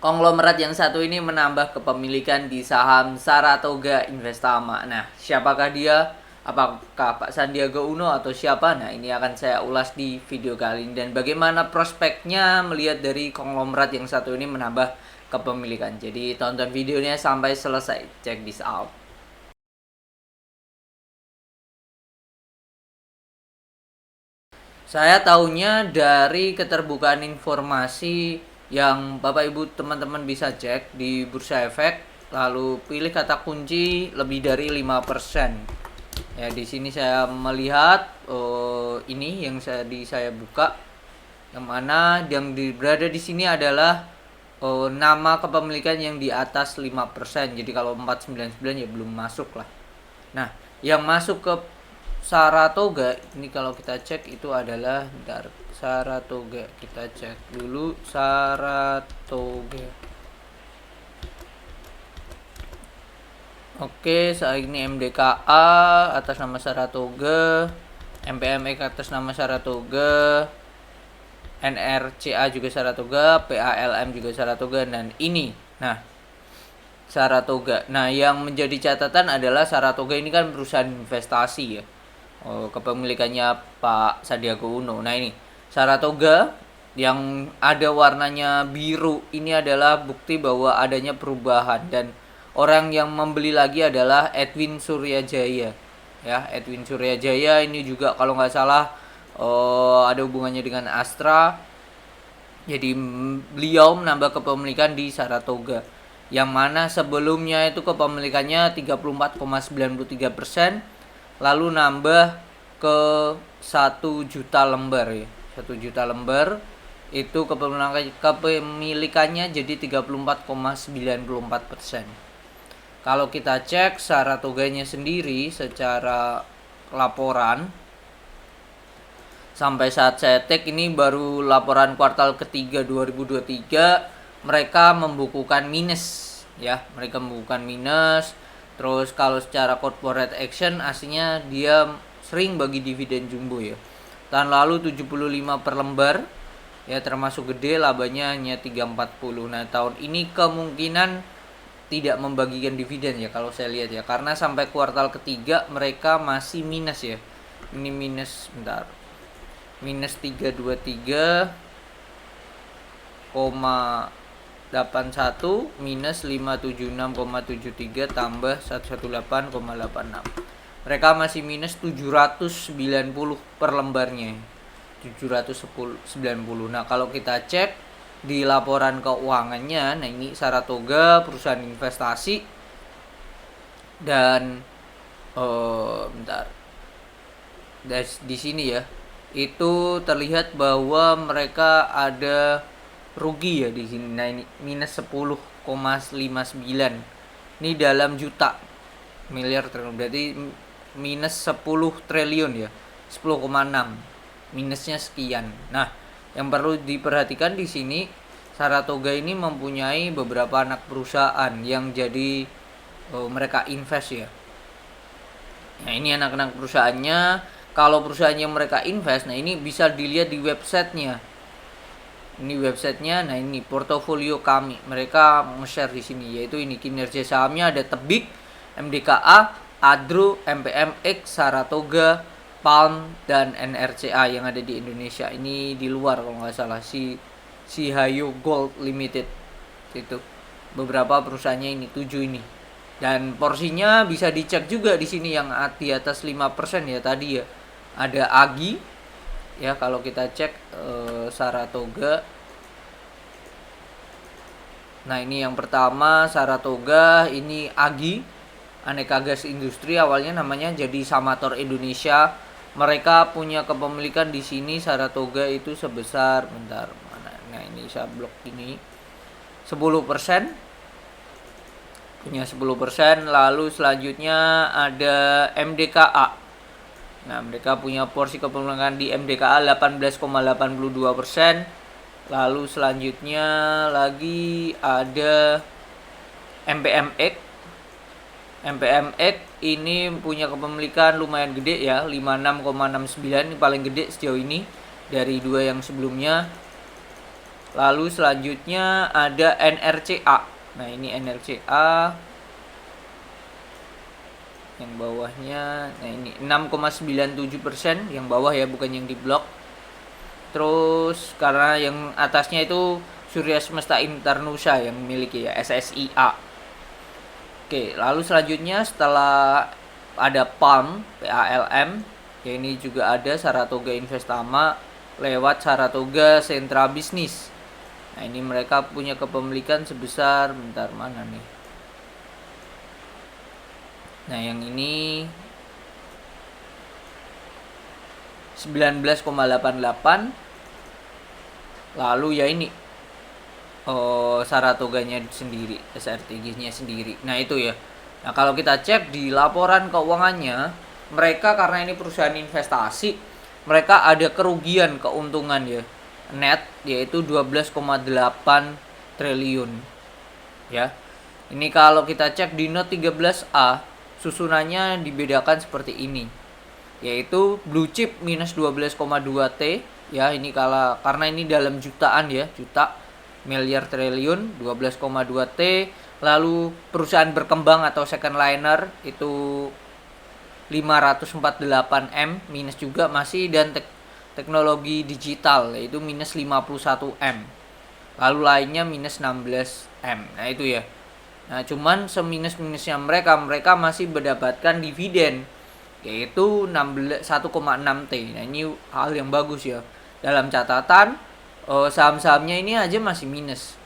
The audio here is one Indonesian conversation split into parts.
Konglomerat yang satu ini menambah kepemilikan di saham Saratoga Investama. Nah, siapakah dia? Apakah Pak Sandiaga Uno atau siapa? Nah, ini akan saya ulas di video kali ini. Dan bagaimana prospeknya melihat dari konglomerat yang satu ini menambah kepemilikan. Jadi tonton videonya sampai selesai. Check this out. Saya tahunya dari keterbukaan informasi yang Bapak Ibu teman-teman bisa cek di Bursa Efek, lalu pilih kata kunci lebih dari 5%. Ya, di sini saya melihat ini yang saya buka, yang mana yang berada di sini adalah nama kepemilikan yang di atas 5%. Jadi kalau 499 ya belum masuk lah. Nah, yang masuk ke Saratoga ini kalau kita cek itu adalah, bentar, Saratoga, kita cek dulu Saratoga. Oke, saat ini MDKA atas nama Saratoga, MPMX atas nama Saratoga, NRCA juga Saratoga, PALM juga Saratoga, dan ini. Nah, Saratoga. Nah, yang menjadi catatan adalah Saratoga ini kan perusahaan investasi ya. Kepemilikannya Pak Sandiaga Uno. Nah, ini Saratoga yang ada warnanya biru ini adalah bukti bahwa adanya perubahan, dan orang yang membeli lagi adalah Edwin Suryajaya. Ya, Edwin Suryajaya ini juga kalau nggak salah ada hubungannya dengan Astra. Jadi beliau menambah kepemilikan di Saratoga, yang mana sebelumnya itu kepemilikannya 34,93%, lalu nambah ke 1 juta lembar ya. 1 juta lembar itu kepemilikannya jadi 34,94%. Kalau kita cek Saratoganya sendiri secara laporan, sampai saat saya tag ini baru laporan kuartal ketiga 2023, mereka membukukan minus ya, mereka membukukan minus. Terus kalau secara corporate action aslinya dia sering bagi dividen jumbo ya. Tahun lalu 75 per lembar ya, termasuk gede, labanya hanya 340. Nah, tahun ini kemungkinan tidak membagikan dividen ya kalau saya lihat ya, karena sampai kuartal ketiga mereka masih minus ya. Ini minus, bentar, minus 323,81 minus 576,73 tambah 118,86. Mereka masih minus 790 per lembarnya. 790. Nah, kalau kita cek di laporan keuangannya, nah ini Saratoga perusahaan investasi, dan bentar, di sini ya itu terlihat bahwa mereka ada rugi ya di sini. Nah, ini minus 10,59. Ini dalam juta miliar triliun, berarti minus 10 triliun ya. 10,6 minusnya sekian. Nah, yang perlu diperhatikan di sini, Saratoga ini mempunyai beberapa anak perusahaan yang jadi mereka invest ya. Nah, ini anak-anak perusahaannya. Kalau perusahaan yang mereka invest, nah ini bisa dilihat di websitenya. Ini websitenya, nah ini portofolio kami. Mereka nge-share di sini, yaitu ini kinerja sahamnya ada Tebik, MDKA, Adro, MPMX, Saratoga, Palm, dan NRCA yang ada di Indonesia. Ini di luar kalau nggak salah, si Hayo Gold Limited itu. Beberapa perusahaannya ini 7 ini. Dan porsinya bisa dicek juga di sini yang di atas 5% ya tadi ya. Ada Agi ya, kalau kita cek Saratoga. Nah, ini yang pertama Saratoga, ini Agi, Aneka Gas Industri, awalnya namanya jadi Samator Indonesia. Mereka punya kepemilikan di sini Saratoga itu sebesar, bentar mana, nah ini saya blok ini, 10%, punya 10%. Lalu selanjutnya ada MDKA. Nah, mereka punya porsi kepemilikan di MDKA 18,82%. Lalu selanjutnya lagi ada MPMX. MPMX ini punya kepemilikan lumayan gede ya, 56,69, ini paling gede sejauh ini dari dua yang sebelumnya. Lalu selanjutnya ada NRCA. Nah, ini NRCA yang bawahnya. Nah, ini 6,97%, yang bawah ya, bukan yang di blok. Terus karena yang atasnya itu Surya Semesta Internusa yang memiliki ya, SSIA. Oke, lalu selanjutnya setelah ada PALM, PALM, ya ini juga ada Saratoga Investama lewat Saratoga Sentra Bisnis. Nah, ini mereka punya kepemilikan sebesar, bentar mana nih. Nah, yang ini 19,88. Lalu ya ini Saratoganya sendiri, SRTG-nya sendiri. Nah, itu ya. Nah, kalau kita cek di laporan keuangannya, mereka karena ini perusahaan investasi, mereka ada kerugian keuntungan ya, net, yaitu 12,8 triliun. Ya. Ini kalau kita cek di note 13A, susunannya dibedakan seperti ini. Yaitu blue chip minus 12,2 T, ya ini karena ini dalam jutaan ya, juta, miliar, triliun, 12,2 T. Lalu perusahaan berkembang atau second liner itu 548 M minus juga masih, dan teknologi digital yaitu minus 51 M. Lalu lainnya minus 16 M. Nah, itu ya. Nah, cuman seminus-minusnya mereka masih mendapatkan dividen yaitu 1,6 T. Nah, ini hal yang bagus ya. Dalam catatan saham-sahamnya ini aja masih minus.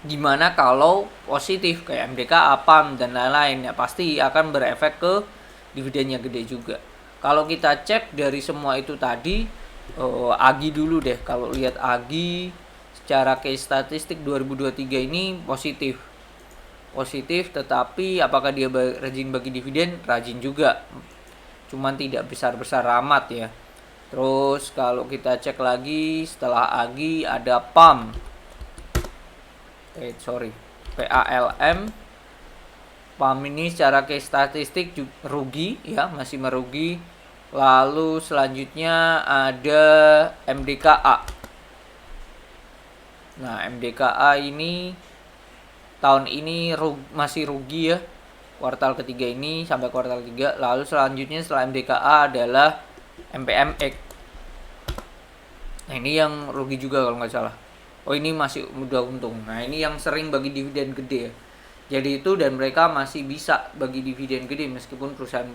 Gimana kalau positif kayak MDK, APAM dan lain-lain, ya pasti akan berefek ke dividennya gede juga. Kalau kita cek dari semua itu tadi, AGI dulu deh. Kalau lihat AGI secara case statistik 2023 ini positif, tetapi apakah dia rajin bagi dividen? Rajin juga, cuman tidak besar-besar amat ya. Terus kalau kita cek lagi setelah AGI ada PALM, PALM. PALM ini secara case statistik juga rugi ya, masih merugi. Lalu selanjutnya ada MDKA. Nah, MDKA ini tahun ini masih rugi ya, kuartal ketiga ini sampai kuartal 3. Lalu selanjutnya setelah MDKA adalah MPMX. Nah, ini yang rugi juga kalau nggak salah. Oh, ini masih udah untung. Nah, ini yang sering bagi dividen gede ya. Jadi itu, dan mereka masih bisa bagi dividen gede meskipun perusahaan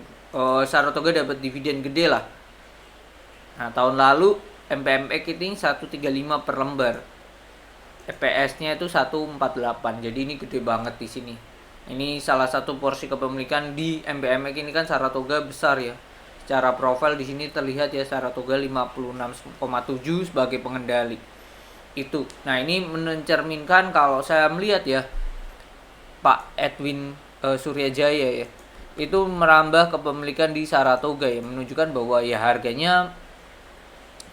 Saratoga dapat dividen gede lah. Nah, tahun lalu MPMX ini 135 per lembar. EPS-nya itu 148. Jadi ini gede banget di sini. Ini salah satu porsi kepemilikan di MPMX ini kan Saratoga besar ya. Secara profil di sini terlihat ya, Saratoga 56,7 sebagai pengendali. Itu. Nah, ini mencerminkan kalau saya melihat ya, Pak Edwin Suryajaya ya, itu merambah kepemilikan di Saratoga ya, menunjukkan bahwa ya harganya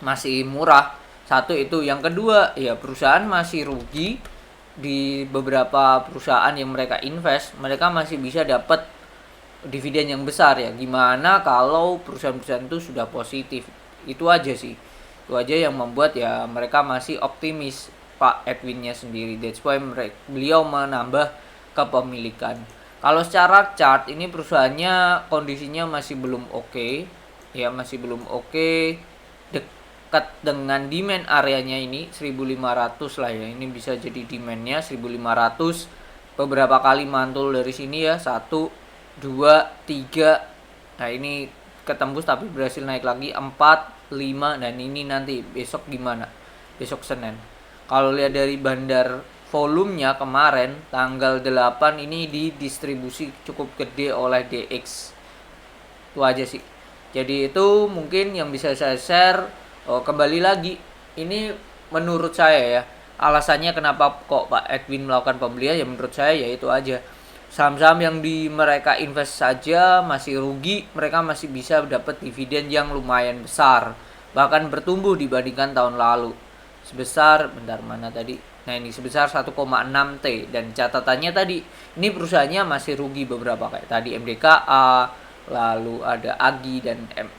masih murah. Satu itu, yang kedua ya perusahaan masih rugi di beberapa perusahaan yang mereka invest, mereka masih bisa dapat dividen yang besar ya. Gimana kalau perusahaan-perusahaan itu sudah positif? Itu aja sih. Itu aja yang membuat ya mereka masih optimis, Pak Edwinnya sendiri. That's why beliau menambah kepemilikan. Kalau secara chart ini perusahaannya kondisinya masih belum oke. Ya, masih belum oke. Dekat dengan demand areanya ini 1500 lah ya. Ini bisa jadi demandnya 1500. Beberapa kali mantul dari sini ya, 1, 2, 3. Nah, ini ketembus tapi berhasil naik lagi 4, 5. Dan ini nanti besok gimana? Besok Senin. Kalau lihat dari bandar volumenya kemarin tanggal 8 ini didistribusi cukup gede oleh DX. Itu aja sih. Jadi itu mungkin yang bisa saya share. Kembali lagi, ini menurut saya ya, alasannya kenapa kok Pak Edwin melakukan pembelian ya, menurut saya ya itu aja. Saham-saham yang di mereka invest saja masih rugi, mereka masih bisa dapat dividen yang lumayan besar, bahkan bertumbuh dibandingkan tahun lalu. Sebesar, bentar mana tadi? Nah, ini sebesar 1,6 T. Dan catatannya tadi, ini perusahaannya masih rugi beberapa kayak tadi MDKA, lalu ada AGI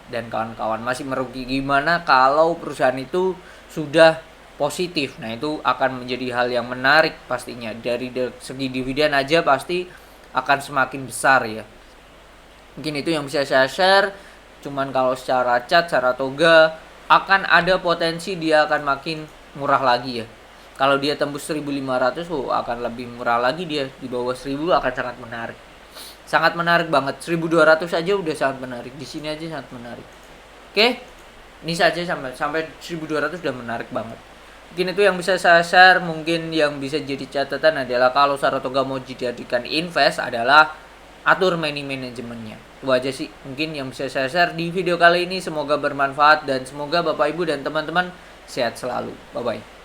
dan kawan-kawan masih merugi. Gimana kalau perusahaan itu sudah positif. Nah, itu akan menjadi hal yang menarik pastinya. Dari segi dividen aja pasti akan semakin besar ya. Mungkin itu yang bisa saya share. Cuman kalau secara chart, secara toga akan ada potensi dia akan makin murah lagi ya. Kalau dia tembus 1500, akan lebih murah lagi dia. Di bawah 1000 akan sangat menarik. Sangat menarik banget. 1200 aja udah sangat menarik. Di sini aja sangat menarik. Oke. Ini saja sampai 1200 udah menarik banget. Mungkin itu yang bisa saya share. Mungkin yang bisa jadi catatan adalah kalau Saratoga mau dijadikan invest adalah atur money manajemennya. Itu aja sih mungkin yang bisa saya share di video kali ini. Semoga bermanfaat dan semoga Bapak Ibu dan teman-teman sehat selalu. Bye bye.